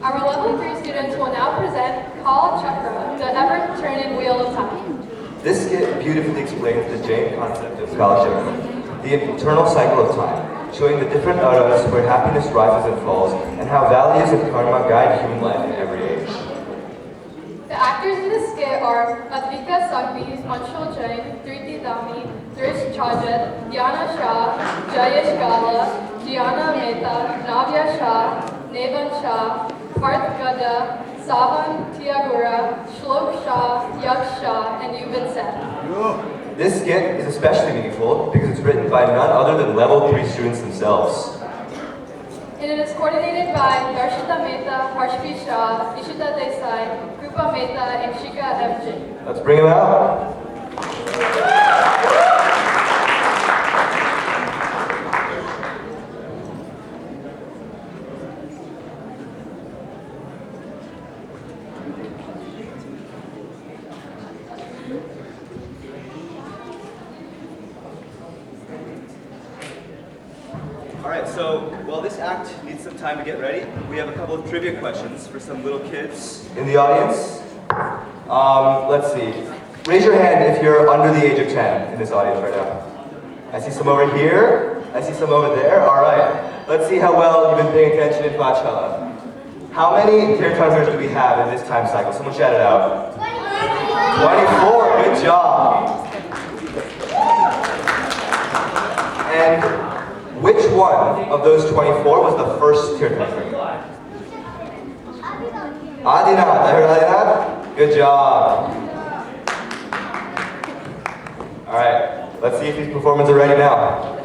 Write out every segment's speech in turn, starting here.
Our level 3 students will now present Kal Chakra, the ever-turning wheel of time. This skit beautifully explains the Jain concept of Kal Chakra, the eternal cycle of time, showing the different aras where happiness rises and falls, and how values and karma guide human life in every age. The actors in this skit are Advika, Sanghvi, Anshul, Jain, Dhritee, Dhami, Dhrish, Chhajed, Dhyana, Shah, Jayesh, Gala, Jeana, Mehta, Navya, Shah, Nevaan, Shah, Parth, Gada, Saavan, Tiyyagura, Shloke, Shah, Yaksh, and Yuvin, Seth. This skit is especially meaningful because it's written by none other than level 3 students themselves. And it is coordinated by Darshita, Mehta, Harshavi, Shah, Ishita, Desai, Krupa, Mehta, and Jain. Let's bring him out. Alright, so while this act needs some time to get ready, we have a couple of trivia questions for some little kids In the audience, let's see. Raise your hand if you're under the age of 10 in this audience right now. I see some over here. I see some over there. All right. Let's see how well you've been paying attention in Bachala. How many Tirthankars do we have in this time cycle? Someone shout it out. 24. Good job. And which one of those 24 was the first Tirthankar? Adinath. I heard Adinath? Good job. All right, let's see if these performers are ready now.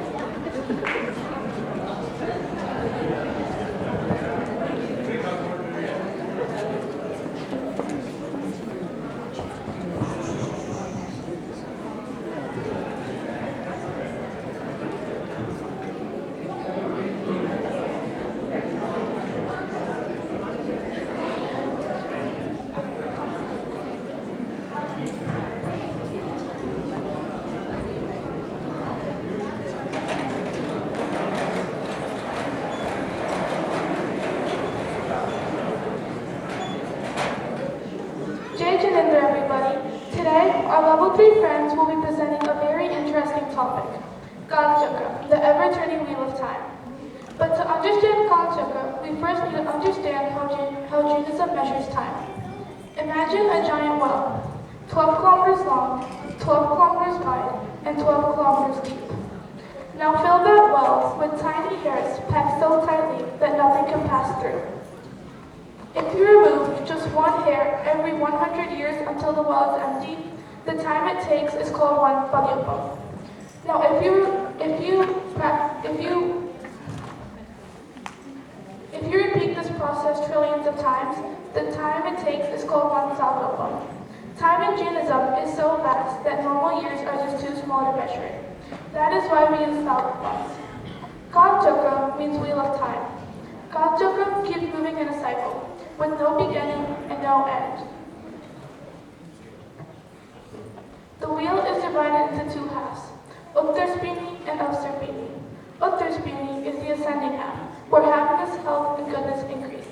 Everybody. Today, our level 3 friends will be presenting a very interesting topic, Kal Chakra, the ever-turning wheel of time. But to understand Kal Chakra, we first need to understand how Judaism measures time. Imagine a giant well, 12 kilometers long, 12 kilometers wide, and 12 kilometers deep. Now fill that well with tiny hairs packed so tightly that nothing can pass through. If you remove just one hair every 100 years until the well is empty, the time it takes is called one padyupam. Now, if you repeat this process trillions of times, the time it takes is called one savalpam. Time in Jainism is so vast that normal years are just too small to measure it. That is why we use savalpams. Kal Chakra means wheel of time. Kal Chakra keeps moving in a cycle, with no beginning and no end. The wheel is divided into two halves, Uttarspini and Avsarpini. Uttarspini is the ascending half, where happiness, health, and goodness increase.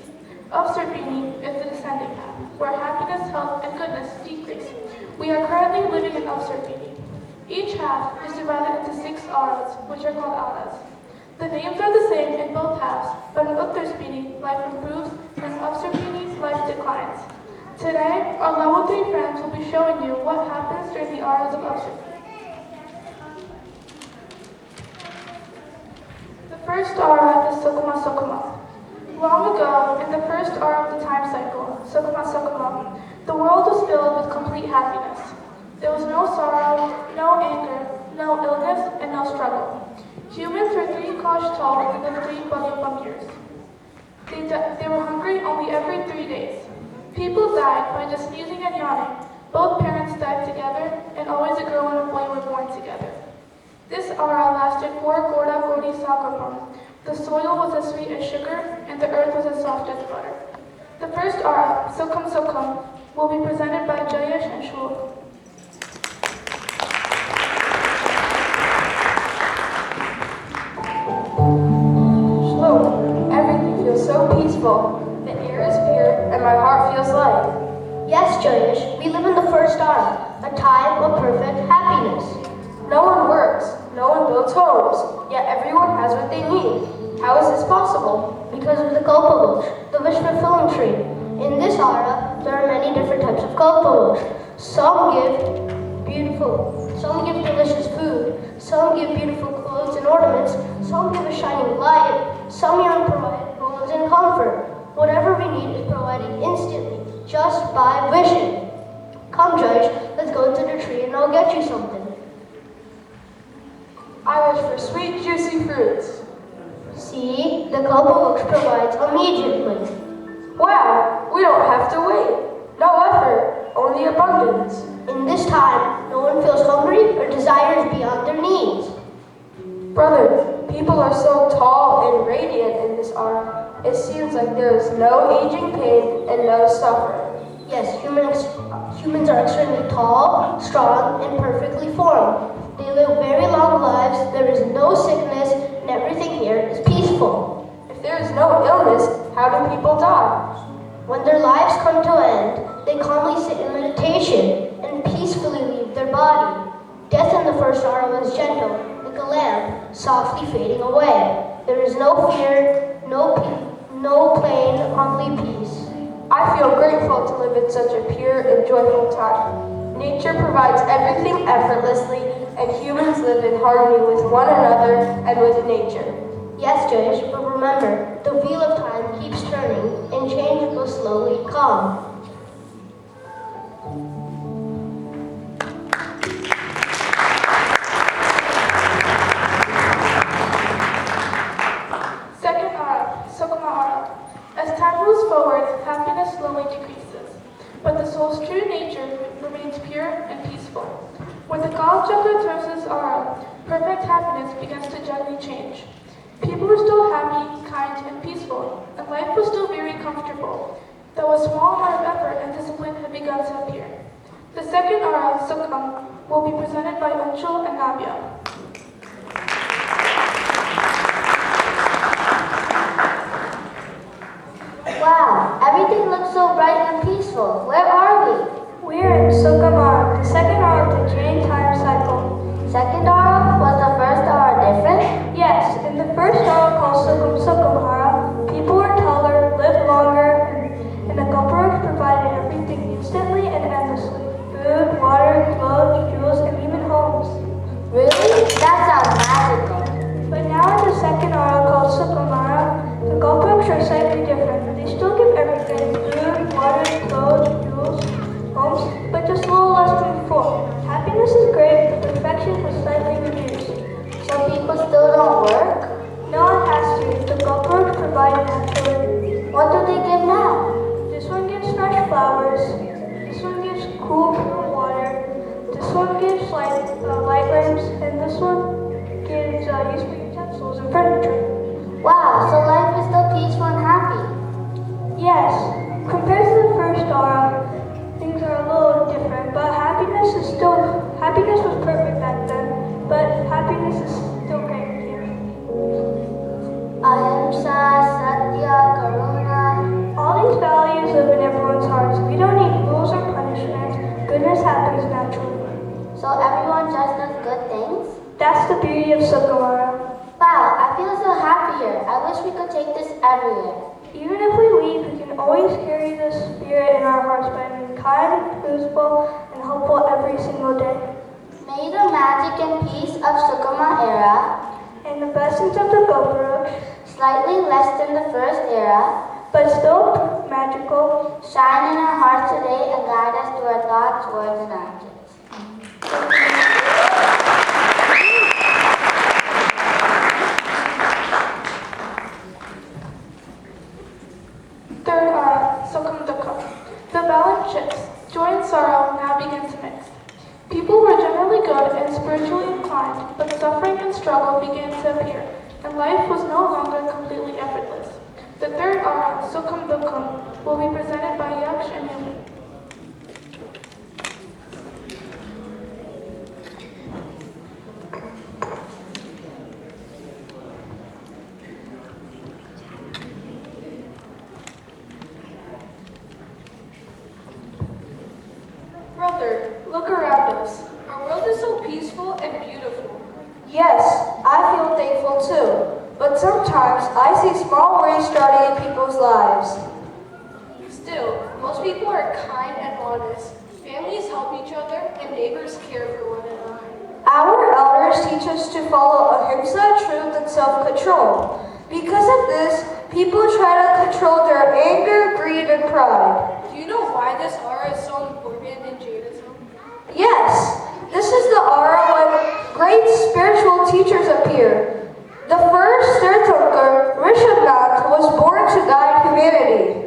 Avsarpini is the descending half, where happiness, health, and goodness decrease. We are currently living in Avsarpini. Each half is divided into 6 aras, which are called aras. The names are the same in both halves, but in Uttarspini, life improves, and in Avsarpini, life declines. Today, our level 3 friends will be showing you what happens during the aras of Avsarpini. The first ara is Sukma Sukma. Long ago, in the first ara of the time cycle, Sukma Sukma, the world was filled with complete happiness. There was no sorrow, no anger, no illness, and no struggle. Humans were 3 kosh tall in the 3 padyupam years. They were hungry only every 3 days. People died by just sneezing and yawning. Both parents died together, and always a girl and a boy were born together. This ara lasted 4 Gorda Godi Sagrapam. The soil was as sweet as sugar, and the earth was as soft as butter. The first ara, Sukham Sukham, will be presented by Jayesh and Shloke. Shloke, everything feels so peaceful. The air is and my heart feels light. Yes, Jayesh, we live in the first ara, a time of perfect happiness. No one works, no one builds homes, yet everyone has what they need. How is this possible? Because of the Kalpavosh, the wish-fulfilling tree. In this ara, there are many different types of Kalpavosh. Some give delicious food, some give beautiful clothes and ornaments, some give a shining light, some even provide bones and comfort. Whatever we need is provided instantly, just by wishing. Come, Jayesh, let's go to the tree and I'll get you something. I wish for sweet, juicy fruits. See, the Kalpavosh provides immediately. Wow, we don't have to wait. No effort, only abundance. In this time, no one feels hungry or desires beyond their needs. Brother, people are so tall and radiant in this ara. It seems like there is no aging pain and no suffering. Yes, humans are extremely tall, strong, and perfectly formed. They live very long lives, there is no sickness, and everything here is peaceful. If there is no illness, how do people die? When their lives come to an end, they calmly sit in meditation and peacefully leave their body. Death in the first ara was gentle, like a lamp, softly fading away. There is no fear, no pain, only peace. I feel grateful to live in such a pure and joyful time. Nature provides everything effortlessly, and humans live in harmony with one another and with nature. Yes, Jayesh, but remember, the wheel of time keeps turning, and change will slowly come. Second ara, Sukma ara. As time moves forward, happiness slowly decreases, but the soul's true nature remains pure and peaceful. When the Kal Chakra turns this ara, perfect happiness begins to gently change. People were still happy, kind, and peaceful, and life was still very comfortable, though a small amount of effort and discipline had begun to appear. The second ara, Sukham, will be presented by Anshul and Navya. Wow, everything looks so bright and peaceful. Where are we? We're in Sukham ara, the second ara of the Jain time cycle. Second ara? Was the first ara different? Yes, in the first ara called Sukham ara, people were taller, lived longer, and the Gopuraks provided everything instantly and endlessly. Food, water, clothes, jewels, and even homes. Really? That sounds magical. But now in the second ara called Sukham ara, the Gopuraks are slightly different. They still give everything, food, water, clothes, jewels, homes, but just a little less than before. Happiness is great, but perfection has slightly reduced. So people still don't work? No one has to. The Gopuraks provide naturally. What do they give now? This one gives fresh flowers. This one gives cool, pure water. This one gives light lamps, and this one gives useful utensils and furniture. Wow, so life is still peaceful and happy. Yes, compared to the first ara, things are a little different, but happiness was perfect back then, but happiness is still great here. Ahimsa, Satya, Karuna. All these values live in everyone's hearts. We don't need rules or punishments. Goodness happens naturally. So everyone just does good things? That's the beauty of Sukham. Wow, I feel so happy here. I wish we could take this everywhere. Even if we leave, we can always carry this spirit in our hearts by being kind, peaceful, and hopeful every single day. May the magic and peace of Sukhama era, And the blessings of the Gopuraks, slightly less than the first era, but still magical, shine in our hearts today and guide us through our thoughts, words, and actions. Third ara, Sukham Dukkam. The balance shifts. Joy and sorrow now begin to mix. People were generally good and spiritually inclined, but suffering and struggle began to appear, and life was no longer completely effortless. The third ara, Sukham Dukkam, will be presented by Yaksh and Yuvin. lives. Still, most people are kind and honest. Families help each other and neighbors care for one another. Our elders teach us to follow ahimsa, truth, and self-control. Because of this, people try to control their anger, greed, and pride. Do you know why this aura is so important in Jainism? Yes, this is the aura when great spiritual teachers appear. The first Tirthankar, Rishabhnath, was born to guide humanity.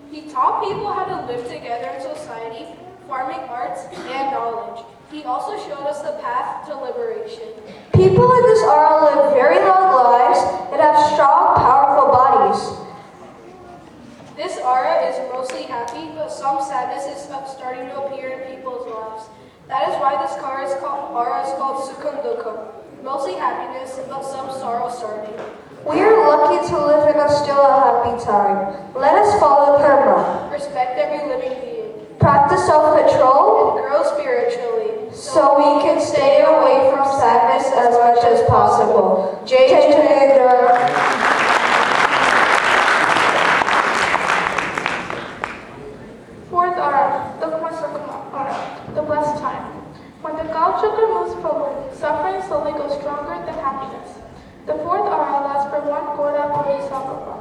He taught people how to live together in society, farming arts, and knowledge. He also showed us the path to liberation. People in this aura live very long lives and have strong, powerful bodies. This aura is mostly happy, but some sadness is starting to appear in people's lives. That is why this aura is called Sukham Dukham. Mostly happiness, but some sorrow starting. We are lucky to live in a still a happy time. Let us follow Dharma. Respect every living being. Practice self-control And grow spiritually. so we can stay away from sadness as much as possible. Jai Jayendra. Fourth aura, Sukma aura, the blessed time. When the Kal Chakra moves forward, suffering slowly goes stronger than happiness. The fourth aura lasts for 1 Gada Bodhisattva.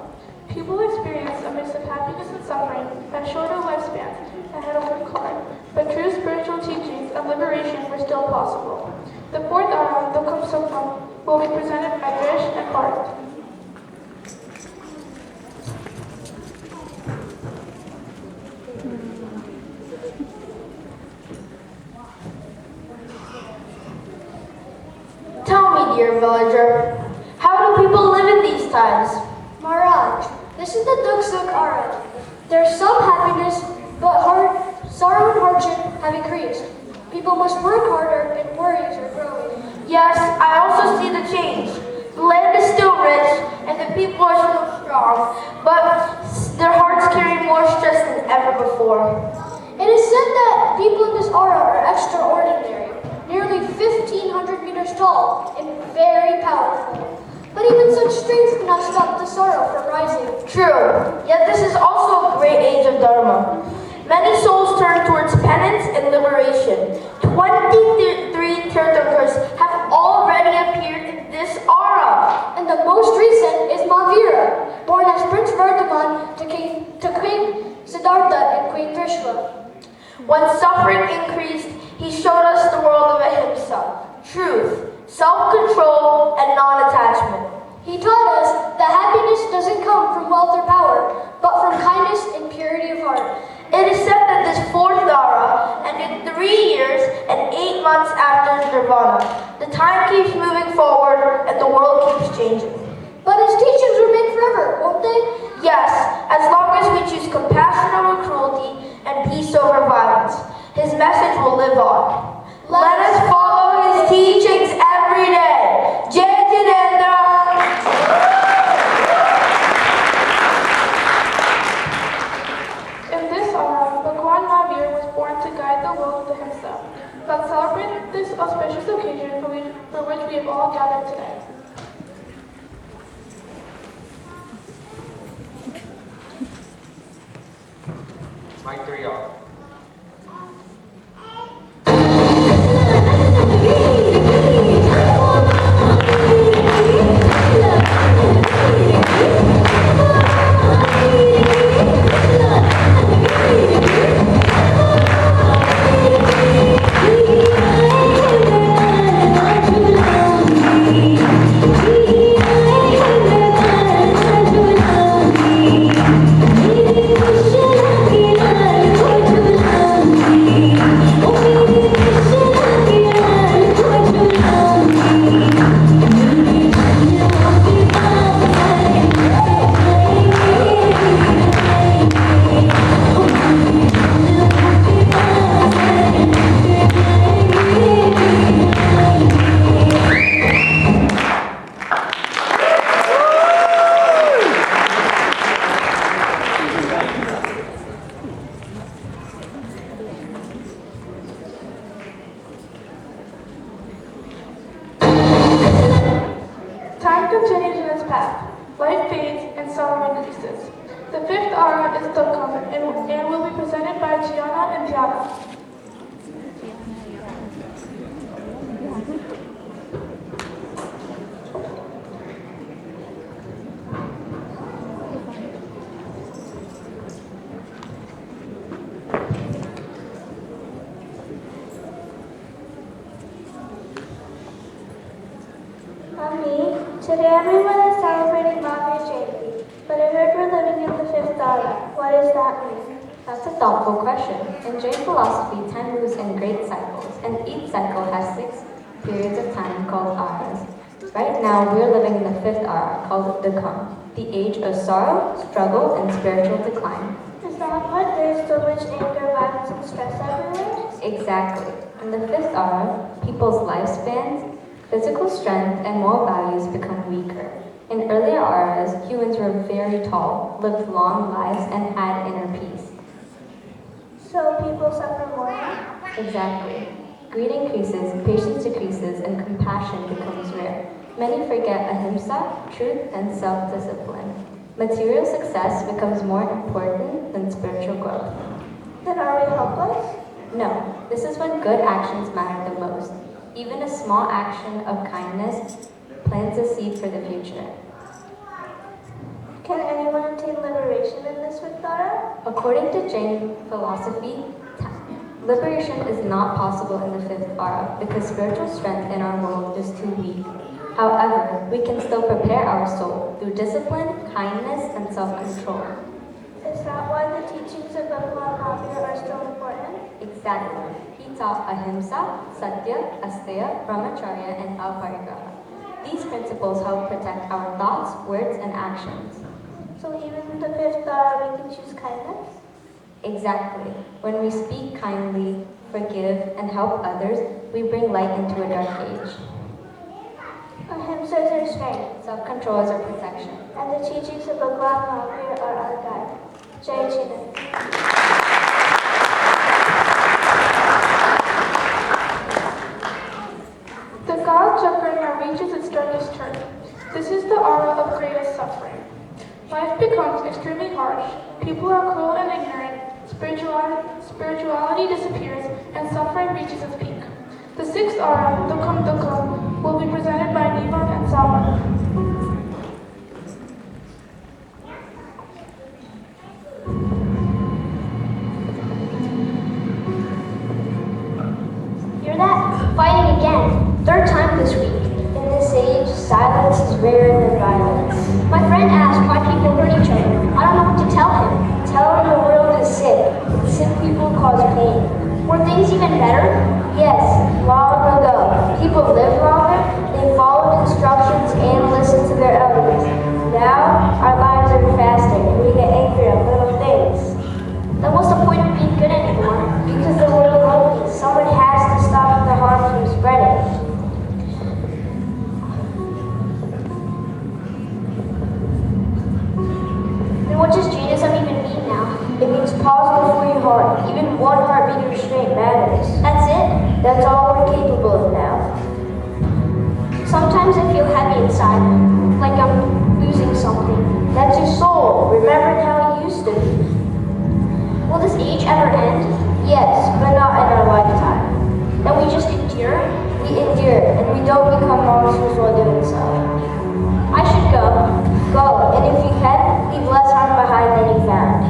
People experience a mix of happiness and suffering at shorter lifespans and had a work hard, but true spiritual teachings and liberation were still possible. The fourth aura, Dukham Sukham, will be presented by Dhrish and Parth. Tell me, dear villager, how do people live in these times? Maharaj, this is the Duksuk aura. There's some happiness, but sorrow and hardship have increased. People must work harder and worries are growing. Yes, I also see the change. The land is still rich and the people are still strong, but their hearts carry more stress than ever before. It is said that people in this aura are extraordinary, nearly 1,500 meters tall and very powerful. But even such strength cannot stop the sorrow from rising. True, yet this is also a great age of Dharma. Many souls turn towards penance and liberation. 23 Tirthankars have already appeared in this aura. And the most recent is Mahavira, born as Prince Vardhaman to Queen Siddhartha and Queen Trishla. When suffering increased, he showed us the world of ahimsa, truth, self-control, and non-attachment. He taught us that happiness doesn't come from wealth or power, but from kindness and purity of heart. It is said that this fourth aura ended 3 years and 8 months after Nirvana. The time keeps moving forward and the world keeps changing. But his teachings remain forever, won't they? Yes, as long as we choose compassion over cruelty and peace over violence, his message will live on. Let us follow his teachings every day. Jai Jinendra! In this aura, Bhagwan Navya was born to guide the world with ahimsa. Let's celebrate this auspicious occasion for which we have all gathered today. Mic 3 off. Thank you. is Dukam and will be presented by Jeana and Dhyana. Today everyone is celebrating Navya Jain, but I heard we're living in the fifth Gala. What does that mean? That's a thoughtful question. In Jain philosophy, time moves in great cycles, and each cycle has 6 periods of time called aras. Right now, we're living in the 5th ara, called Dukam, the age of sorrow, struggle, and spiritual decline. Is that why there's so much anger, violence, and stress everywhere? Exactly. In the 5th ara, people's lifespans, physical strength, and moral values become weaker. In earlier aras, humans were very tall, lived long lives, and had inner peace. So people suffer more now? Exactly. Greed increases, patience decreases, and compassion becomes rare. Many forget ahimsa, truth, and self-discipline. Material success becomes more important than spiritual growth. Then are we helpless? No, this is when good actions matter the most. Even a small action of kindness plants a seed for the future. Can anyone attain liberation in this Vikara? According to Jain philosophy, liberation is not possible in the 5th ara because spiritual strength in our world is too weak. However, we can still prepare our soul through discipline, kindness, and self-control. Is that why the teachings of Bhagwan Navya are still important? Exactly. He taught ahimsa, satya, asteya, brahmacharya, and aparigraha. These principles help protect our thoughts, words, and actions. So even in the 5th Dara, we can choose kindness? Exactly. When we speak kindly, forgive, and help others, we bring light into a dark age. Ahimsa is our strength. Self-control is our protection. And the teachings of Bhagwan Navya are our guide. Jai Jaina. The Kal Chakra now reaches its darkest turn. This is the aura of greatest suffering. Life becomes extremely harsh, people are cruel and ignorant, spirituality disappears, and suffering reaches its peak. The 6th aura, Dukam Dukam, will be presented by Nevaan and Saavan. Hear that? Fighting again. 3rd time this week. In this age, silence is rarer than violence. My friend asked why people hurt each other. I don't know what to tell him. Tell him the world is sick. Sick people cause pain. Were things even better? Yes, long ago. People lived longer, they followed instructions and listened to their elders. Now, our lives are faster and we get angry at little things. Then what's the point of being good anymore? Because the world is lonely. Someone has to stop the harm from spreading. Then what does Jainism even mean now? It means pause before your heart. Even one heartbeat restraint matters. That's it? That's all we're capable of now. Sometimes I feel heavy inside, like I'm losing something. That's your soul, remembering how it used to be. Will this age ever end? Yes, but not in our lifetime. Then we just endure? We endure, and we don't become monsters while doing so. I should go. Go, and if you can, leave less harm behind than you found.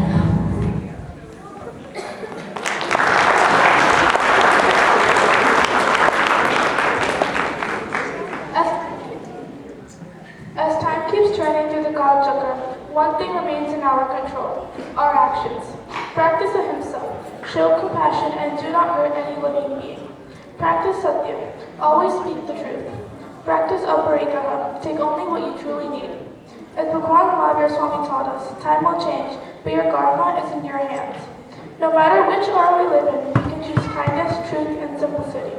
As time keeps turning through the Kal Chakra, one thing remains in our control, our actions. Practice ahimsa, show compassion and do not hurt any living being. Practice satya, always speak the truth. Practice aparigraha, take only what you truly need. As Bhagwan Navya Swami taught us, time will change, but your karma is in your hands. No matter which aura we live in, we can choose kindness, truth, and simplicity.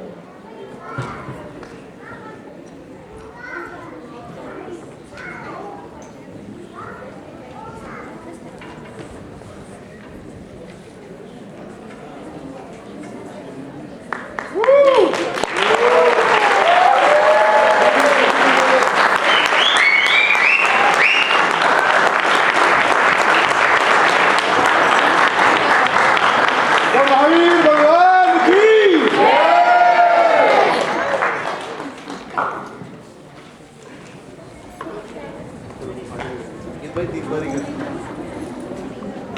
Mahavir भगवान की Invite these very good.